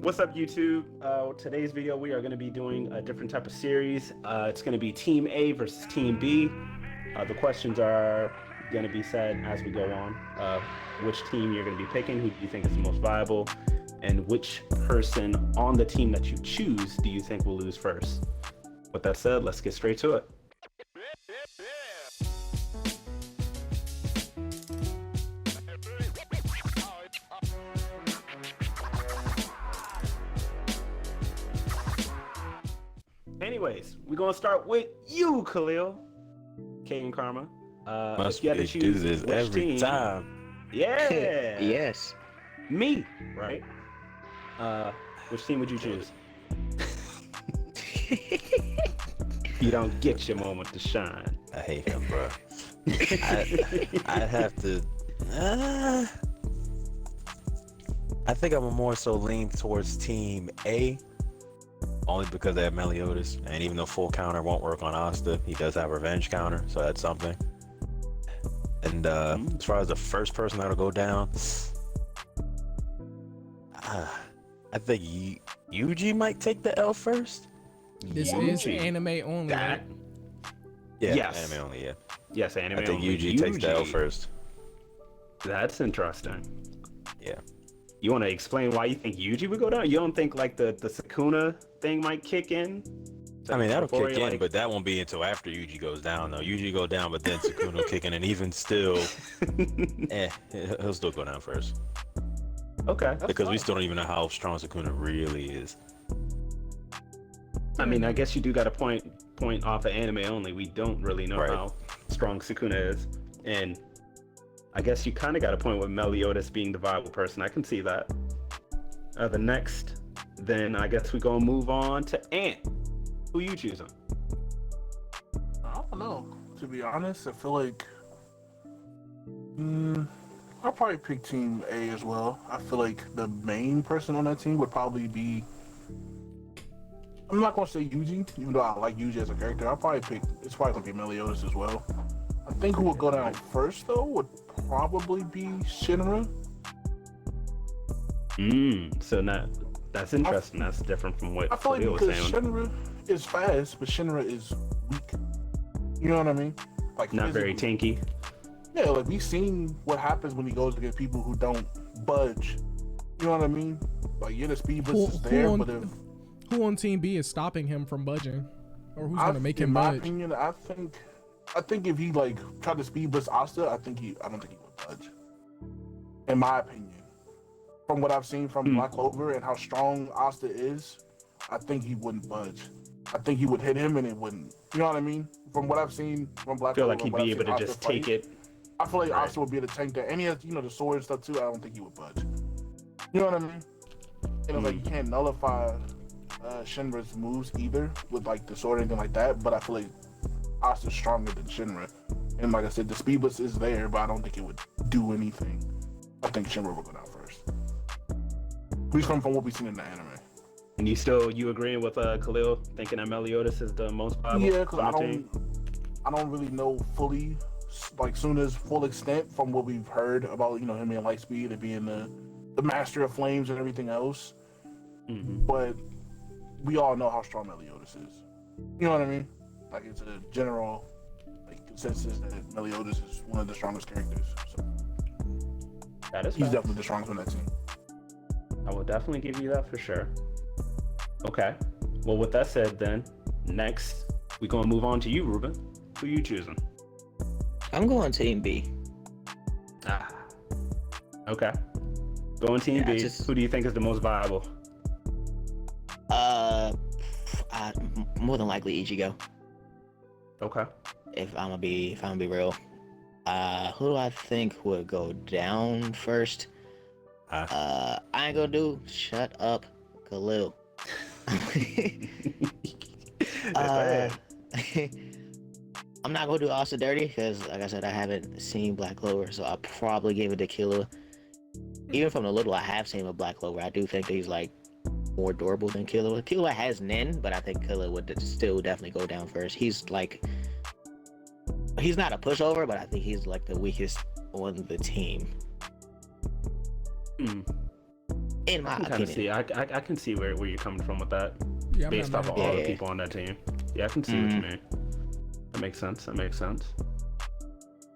What's up, YouTube? Today's video, we are going to be doing a different type of series. It's going to be Team A versus Team B. The questions are going to be said as we go on. Which team you're going to be picking, who do you think is the most viable, and which person on the team that you choose do you think will lose first? With that said, let's get straight to it. Anyways, we're gonna start with you, Khalil. K and Karma. Must you had to be choose do this which every team. time. Yeah. Yes. Me, right? Which team would you choose? You don't get your moment to shine. I hate him, bro. I'd have to. I think I'm more so lean towards Team A, only because they have Meliodas, and even though full counter won't work on Asta, he does have revenge counter, so that's something. And as far as the first person that'll go down, I think Yuji might take the L first. This is anime only, right? Yeah, Yes. anime only, yeah. Yes, anime. I think only. Yuji takes the L first. That's interesting. Yeah. You want to explain why you think Yuji would go down? You don't think like the Sukuna thing might kick in? I mean, that'll Before kick he, in, but that won't be until after Yuji goes down, though. Yuji go down, but then Sukuna will kick in, and even still, he'll still go down first. Okay. Because we still don't even know how strong Sukuna really is. I mean, I guess you do got a point off of anime only. We don't really know how strong Sukuna is, and I guess you kind of got a point with Meliodas being the viable person. I can see that. The next, then I guess we gonna move on to Ant. Who you choosing? I don't know. To be honest, I feel like I'll probably pick Team A as well. I feel like the main person on that team would probably be. I'm not gonna say Yuji, even though I like Yuji as a character. It's probably gonna be Meliodas as well. I think who would go down first though would probably be Shinra. So that's interesting. That's different from what I feel like Khalil was because saying. Shinra is fast, but Shinra is weak. You know what I mean? Like Not very tanky. Yeah, like we've seen what happens when he goes against people who don't budge. You know what I mean? Like the speed blitz is there, but if who on Team B is stopping him from budging, or who's gonna make him in my budge? opinion, I think if he like tried to speed blitz Asta, I don't think he would budge. In my opinion, from what I've seen from Black Clover and how strong Asta is, I think he wouldn't budge. I think he would hit him and it wouldn't. You know what I mean? From what I've seen from Black I feel Clover, like he'd be able to just take it. I feel like Asta would be able to tank that. And he has, the sword and stuff too. I don't think he would budge. You know what I mean? And it's like you can't nullify Shinra's moves either with like the sword or anything like that. But I feel like Asta's stronger than Shinra. And like I said, the speed blitz is there, but I don't think it would do anything. I think Shinra will go down first. At least from what we've seen in the anime. And you agreeing with Khalil, thinking that Meliodas is the most viable? Yeah, because I don't really know fully like Tsuna's full extent from what we've heard about him being Lightspeed and being the master of flames and everything else. But we all know how strong Meliodas is. You know what I mean? Like it's a general consensus that Meliodas is one of the strongest characters. So That is he's facts. definitely the strongest on that team. I will definitely give you that for sure. Okay. Well, with that said, then next we're gonna move on to you, Ruben. Who you choosing? I'm going Team B. Okay. Going Team B. Who do you think is the most viable? More than likely Ichigo. Okay. If I'm gonna be real. Who do I think would go down first? I ain't gonna do. Shut up, Khalil. I'm not gonna do Asta dirty because, like I said, I haven't seen Black Clover, so I'll probably give it to Killua. Even from the little I have seen with Black Clover, I do think that he's like more durable than Killua. Killua has Nen, but I think Killua would still definitely go down first. He's not a pushover, but I think he's like the weakest on the team. In my I can kind of opinion. see. I can see where you're coming from with that, Yeah, I'm based not off of mad. all the Yeah. people on that team. Yeah, I can see what you mean. That makes sense. That makes sense.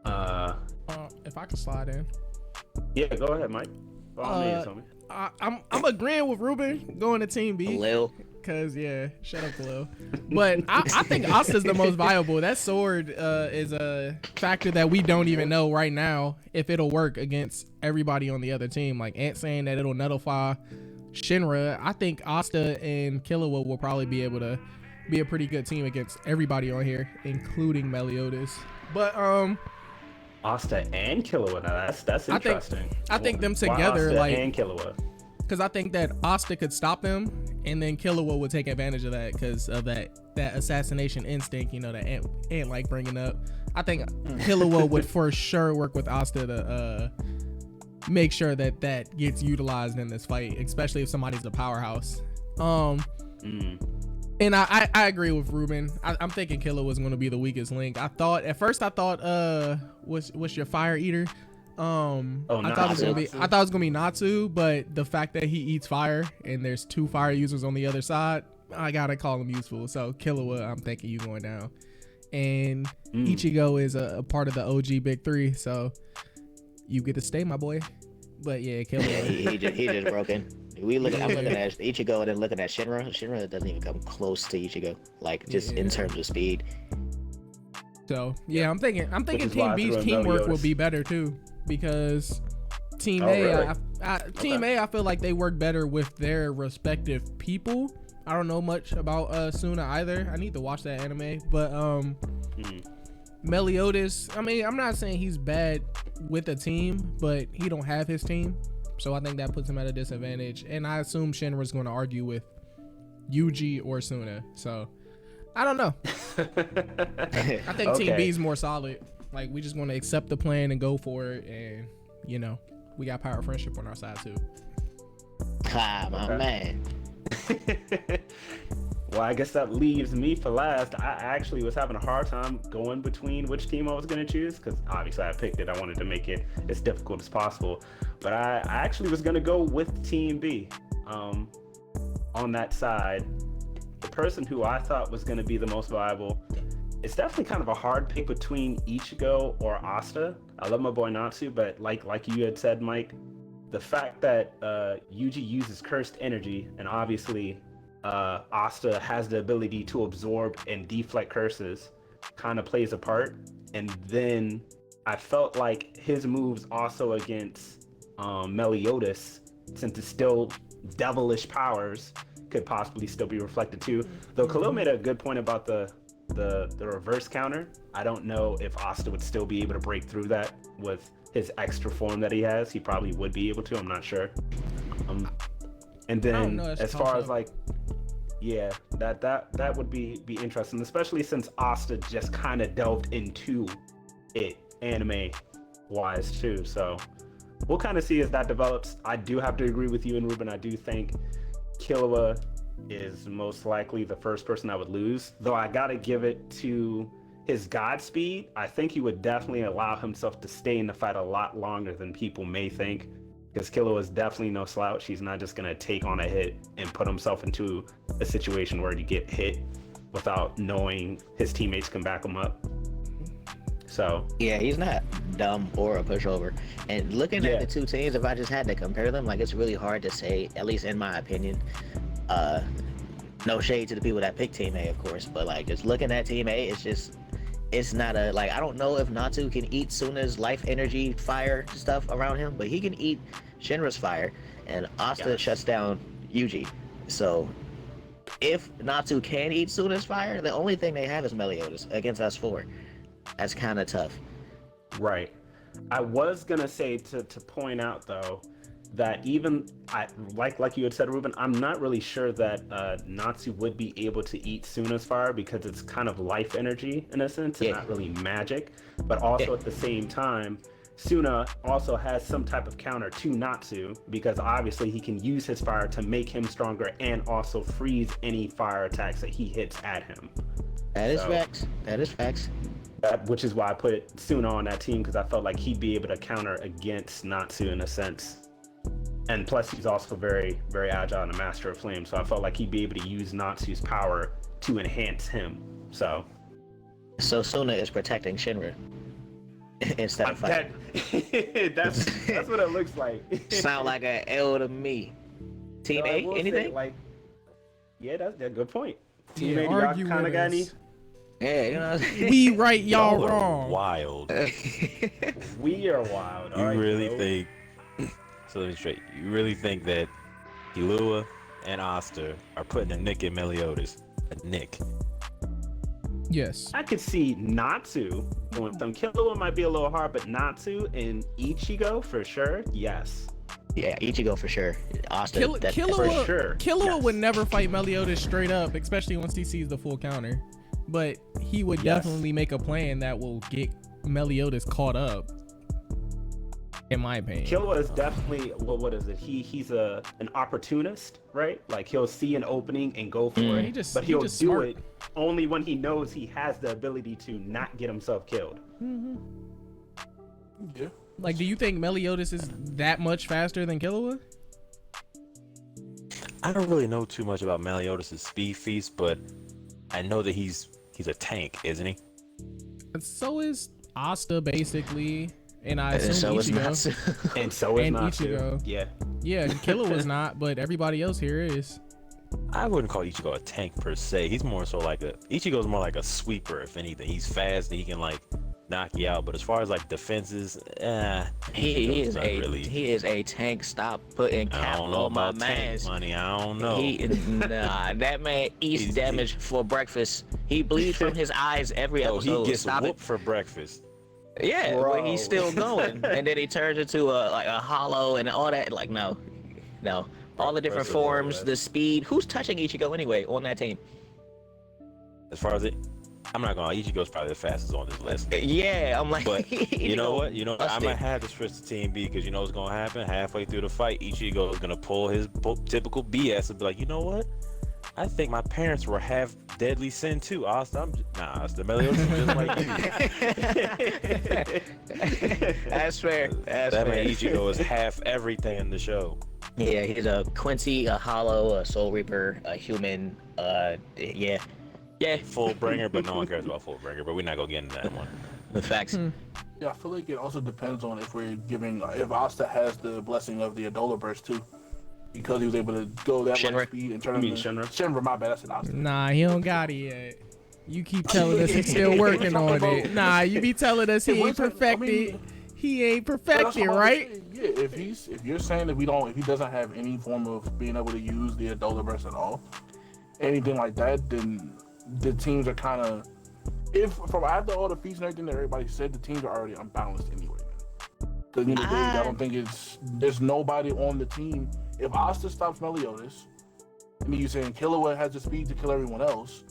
If I could slide in. Yeah, go ahead, Mike. By all means, homie. I'm agreeing with Ruben going to Team B. Lil. Cause yeah, shut up, Khalil. But I think Asta's the most viable. That sword is a factor that we don't even know right now if it'll work against everybody on the other team. Like Ant saying that it'll nullify Shinra. I think Asta and Killua will probably be able to be a pretty good team against everybody on here, including Meliodas. But Asta and Killua. Now that's interesting. I think them Why together, Asta like, and Killua. because I think that Asta could stop them, and then Killua would take advantage of that because of that assassination instinct, you know, that Ant like bringing up. I think Killua would for sure work with Asta to make sure that gets utilized in this fight, especially if somebody's a powerhouse. And I agree with Ruben. I'm thinking Killua was going to be the weakest link. At first I thought what's your fire eater? I thought it was gonna be Natsu, but the fact that he eats fire and there's 2 fire users on the other side, I gotta call him useful. So Killua, I'm thinking you going down, and Ichigo is a part of the OG Big Three, so you get to stay, my boy. But yeah, Killua. he just broken. I'm looking at Ichigo and then looking at Shinra. Shinra doesn't even come close to Ichigo, like just in terms of speed. So yeah, I'm thinking is Team why I B's threw in teamwork Meliodas. will be better too, because Team Oh, A, really? Team A, I feel like they work better with their respective people. I don't know much about Tsuna either. I need to watch that anime, but Meliodas, I mean, I'm not saying he's bad with a team, but he don't have his team, so I think that puts him at a disadvantage. And I assume Shinra's going to argue with Yuji or Tsuna, so I don't know. I think Team B's more solid. Like, we just want to accept the plan and go for it, and you know, we got power friendship on our side too. Ah, my man. Well, I guess that leaves me for last. I actually was having a hard time going between which team I was going to choose, because obviously I picked it. I wanted to make it as difficult as possible. But I actually was going to go with Team B. On that side, the person who I thought was going to be the most viable, it's definitely kind of a hard pick between Ichigo or Asta. I love my boy Natsu, but like you had said, Mike, the fact that Yuji uses cursed energy, and obviously Asta has the ability to absorb and deflect curses, kind of plays a part. And then I felt like his moves also against Meliodas, since it's still devilish powers, could possibly still be reflected too. Though Khalil made a good point about the reverse counter. I don't know if Asta would still be able to break through that with his extra form that he has. He probably would be able to. I'm not sure. And then as far as like, yeah, that would be interesting, especially since Asta just kind of delved into it anime wise too. So we'll kind of see as that develops. I do have to agree with you and Ruben. I do think Killua is most likely the first person I would lose, though I gotta give it to his Godspeed. I think he would definitely allow himself to stay in the fight a lot longer than people may think, because Killua is definitely no slouch. He's not just gonna take on a hit and put himself into a situation where you get hit without knowing his teammates can back him up. So yeah, he's not dumb or a pushover. And looking at the two teams, if I just had to compare them, like, it's really hard to say, at least in my opinion. No shade to the people that pick Team A, of course, but like, just looking at Team A, it's not a, like, I don't know if Natsu can eat Tsuna's life energy fire stuff around him, but he can eat Shinra's fire, and Asta shuts down Yuji. So if Natsu can eat Tsuna's fire, the only thing they have is Meliodas against us 4. That's kind of tough. Right. I was gonna say to point out though that even like you had said, Ruben, I'm not really sure that Natsu would be able to eat Tsuna's fire, because it's kind of life energy in a sense, and not really magic. But also at the same time, Tsuna also has some type of counter to Natsu, because obviously he can use his fire to make him stronger and also freeze any fire attacks that he hits at him. That is facts. That is facts. Which is why I put Tsuna on that team, because I felt like he'd be able to counter against Natsu in a sense. And plus, he's also very, very agile and a master of flame. So I felt like he'd be able to use Natsu's power to enhance him. So Tsuna is protecting Shinra instead of fighting. That's what it looks like. Sound like an L to me. Team No, I A, will say, anything? like, yeah, that's a good point. Team Yeah, A, y'all argue kind of with got us. any? Yeah, you know what I'm saying? We right, y'all are wrong. Wild. We are wild. You All right, really bro. think? So let me straight. You really think that Killua and Asta are putting a nick in Meliodas? A nick? Yes. I could see Natsu doing some. Killua might be a little hard, but Natsu and Ichigo for sure. Yes. Yeah, Ichigo for sure. Asta, Killua, for sure. Killua Yes. would never fight Meliodas straight up, especially once he sees the full counter. But he would Yes. definitely make a plan that will get Meliodas caught up. In my opinion. Killua is definitely what is it? He's an opportunist, right? Like he'll see an opening and go for it, but he'll do smart. it only when he knows he has the ability to not get himself killed. Yeah. Like, do you think Meliodas is that much faster than Killua? I don't really know too much about Meliodas' speed feast, but I know that he's a tank, isn't he? And so is Asta basically, and I And assume so is Ichigo. Natsu. And so is And Natsu. Ichigo. Yeah. Yeah, Killua was not, but everybody else here is. I wouldn't call Ichigo a tank per se. He's more so like Ichigo's more like a sweeper, if anything. He's fast and he can like knock you out. But as far as like defenses, He is not a really. he is a tank. Stop putting I cap don't know on my about tank mans. money. I don't know. Nah, that man eats He's- damage for breakfast. He bleeds from his eyes every Oh, episode. he gets Stop whooped it. for breakfast. Yeah, but he's Bro. still going, and then he turns into a hollow and all that. Like no. All the different First of all, forms, the speed. Who's touching Ichigo anyway on that team? As far as I'm not gonna lie, Ichigo's probably the fastest on this list. Yeah, I'm like. But you know what? I Busted. might have to switch to Team B because you know what's gonna happen. Halfway through the fight, Ichigo is gonna pull his typical BS and be like, you know what? I think my parents were half deadly sin too. Asta, Asta Meliodas is just like you. That's fair. That's That fair. man Ichigo is half everything in the show. Yeah, he's a Quincy, a Hollow, a Soul Reaper, a human. Yeah. Fullbringer, but no one cares about Fullbringer. But we're not gonna get into that one. The facts. Yeah, I feel like it also depends on if Asta has the blessing of the Adola burst too, because he was able to go that Shinra? much speed and turn You mean into Shinra? Shinra. My bad, that's an Asta. Nah, he don't got it yet. You keep telling us he's still working on it. Nah, you be telling us he ain't perfected. He ain't That's perfected, what I'm right? saying. Yeah, if you're saying that if he doesn't have any form of being able to use the Adola burst at all, anything like that, then the teams are kind of, from after all the feats and everything that everybody said, the teams are already unbalanced anyway. Because at the end of the day, I don't think there's nobody on the team. If Asta stops Meliodas, and you're saying Killua has the speed to kill everyone else,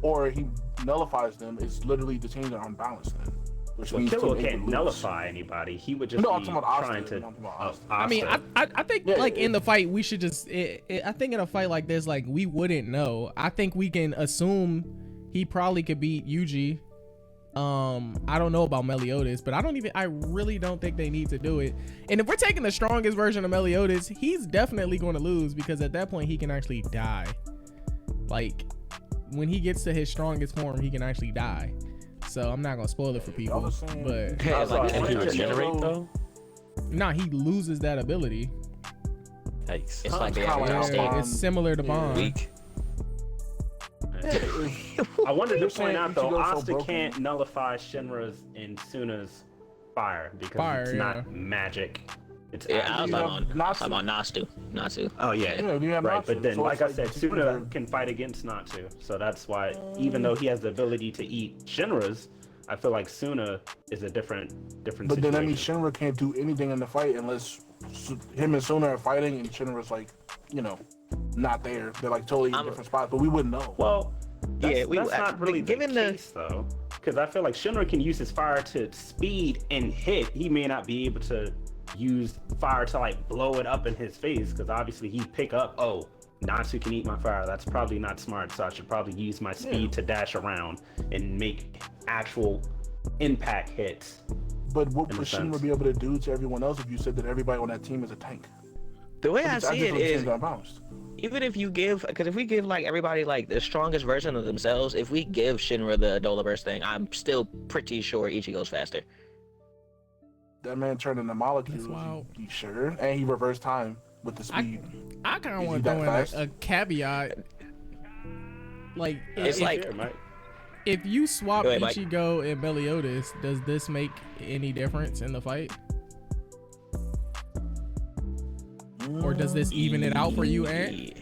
or he nullifies them, it's literally the teams are unbalanced then. Which Well, means Killua Team A can't would lose. nullify anybody. He would just No, I'm be talking about trying Asta. to. I'm talking about Asta. I mean, I think Yeah, like yeah. in the fight we should just. I think in a fight like this, like we wouldn't know. I think we can assume he probably could beat Yuji. I don't know about Meliodas, but I really don't think they need to do it. And if we're taking the strongest version of Meliodas, he's definitely going to lose because at that point he can actually die. Like when he gets to his strongest form, he can actually die. So I'm not gonna spoil it for people, was saying- but Yeah, it's like Can he Killua- regenerate though? nah, he loses that ability. Yikes. It's like they Kinda have like a how state. Bond- It's similar to Yeah. Bond. Weak. I wanted to You're point saying out though, Ichigo's so Asta broken. can't nullify Shinra's and Tsuna's fire because Fire, it's yeah. not magic. It's Yeah, I was actually- talking about Natsu. Oh yeah. Yeah, you have Right, Natsu, but then, so like it's I said, teams Tsuna are- can fight against Natsu, so that's why, even though he has the ability to eat Shinra's, I feel like Tsuna is a different But situation. then that means Shinra can't do anything in the fight unless him and Tsuna are fighting and Shinra's like, not there. They're like totally in different spots, but we wouldn't know. Well, that's, Yeah, that's not really given the the- case though, because I feel like Shinra can use his fire to speed and hit. He may not be able to use fire to like blow it up in his face, because obviously he'd pick up, oh, Natsu can eat my fire. That's probably not smart, so I should probably use my speed to dash around and make actual impact hits. But what in would a sense. Shinra be able to do to everyone else if you said that everybody on that team is a tank? The way I see it is, unbalanced. even if you give, because if we give like everybody like the strongest version of themselves, if we give Shinra the Adola Burst thing, I'm still pretty sure Ichigo's faster. That man turned into molecules. You sure? And he reversed time with the speed. I kind of want to throw in a caveat. Like, it's like, if you swap Ichigo and Meliodas, does this make any difference in the fight? Or does this even it out for you, Ant?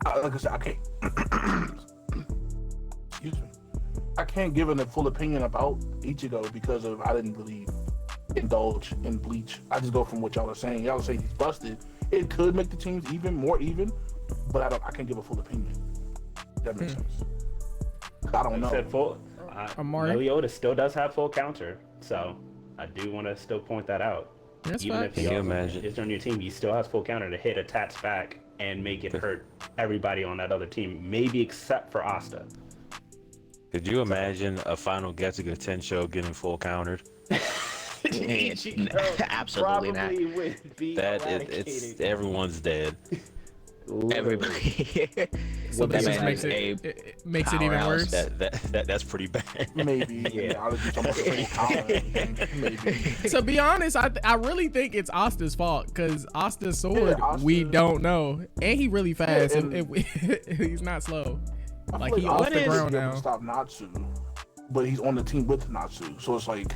Like I said, I can't. Excuse me. I can't give a full opinion about Ichigo because I didn't really indulge in Bleach. I just go from what y'all are saying. Y'all are saying he's busted. It could make the teams more even, but I can't give a full opinion. That makes sense. I don't know. Meliodas still does have full counter, so I do want to still point that out. That's even fact. if he is on your team, he still has full counter to hit attacks back and make it hurt everybody on that other team, maybe except for Asta. Could you imagine a final Getsuga 10 show getting full countered? Absolutely not. It's everyone's dead. Everybody. So that makes it even worse. That's pretty bad. Maybe. Yeah. Maybe. To be honest, I really think it's Asta's fault because Asta's sword we don't know, and he really fast. He's not slow. Like he off the ground now. Stop Natsu, but he's on the team with Natsu, so it's like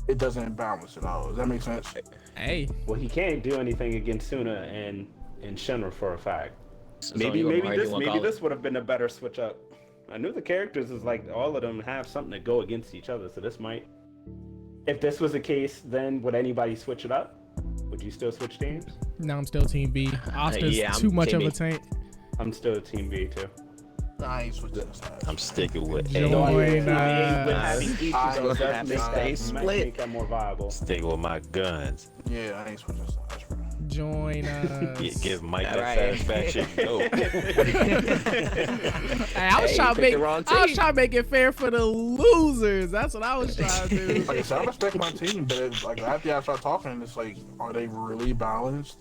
it doesn't balance at all. Does that make sense? Hey. Well, he can't do anything against Tsuna and Shinra for a fact. So maybe this would have been a better switch up. I knew the characters is like all of them have something to go against each other, so this might. If this was the case, then would anybody switch it up? Would you still switch teams? No, I'm still Team B. Asta's too much of a tank. I'm still Team B too. I ain't switching sides. I'm sticking with Join us. Make that more viable. Sticking with my guns. Yeah, I ain't switching sides. Join us. Yeah, give Mike that satisfaction. Go. Hey, I was trying to make it fair for the losers. That's what I was trying to do. Like I said, I respect my team, but like after I start talking, it's like, are they really balanced?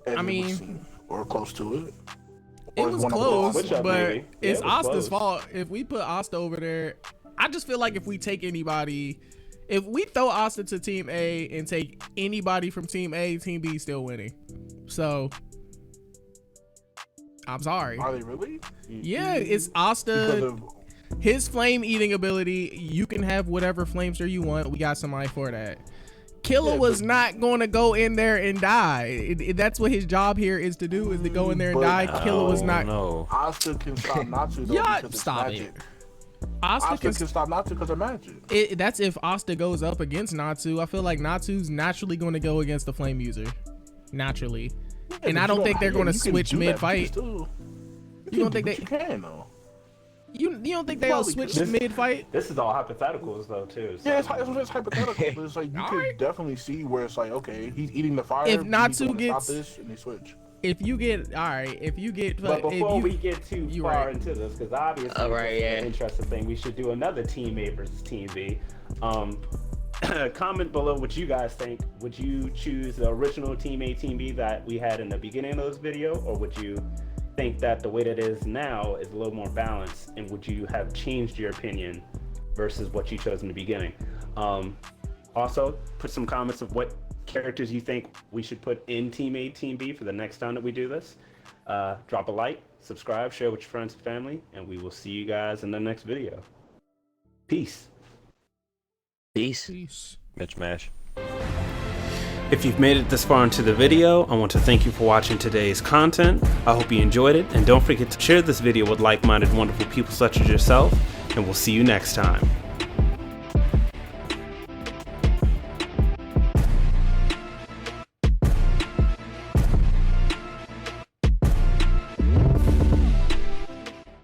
I mean, or close to it. It was close, but it's Asta's fault. If we put Asta over there, I just feel like if we take anybody, if we throw Asta to Team A and take anybody from Team A, Team B is still winning. So, I'm sorry. Are they really? Yeah, it's Asta. His flame eating ability, you can have whatever flamester you want. We got somebody for that. Killua was not going to go in there and die. That's what his job here is to do, is to go in there and die. Killua was not. No. Asta can stop Natsu though, because stop it's magic. it. Asta can stop Natsu because of magic. That's if Asta goes up against Natsu. I feel like Natsu's naturally going to go against the flame user. Naturally. Yeah, and I don't think they're going to switch mid-fight. You don't think they can though? You don't think they'll switch mid-fight? This is all hypotheticals though too. So. Yeah, it's hypothetical. But it's like you can definitely see where it's like, okay, he's eating the fire. If Natsu gets stop this, and they switch. But before we get too far into this, because obviously it's an interesting thing, we should do another Team A versus Team B. Comment below what you guys think. Would you choose the original Team A, Team B that we had in the beginning of this video, or would you think that the way that it is now is a little more balanced, and would you have changed your opinion versus what you chose in the beginning? Also, put some comments of what characters you think we should put in Team A, Team B for the next time that we do this. Drop a like, subscribe, share with your friends and family, and we will see you guys in the next video. Peace. Peace. Mitch Mash. If you've made it this far into the video, I want to thank you for watching today's content. I hope you enjoyed it, and don't forget to share this video with like-minded wonderful people such as yourself, and we'll see you next time.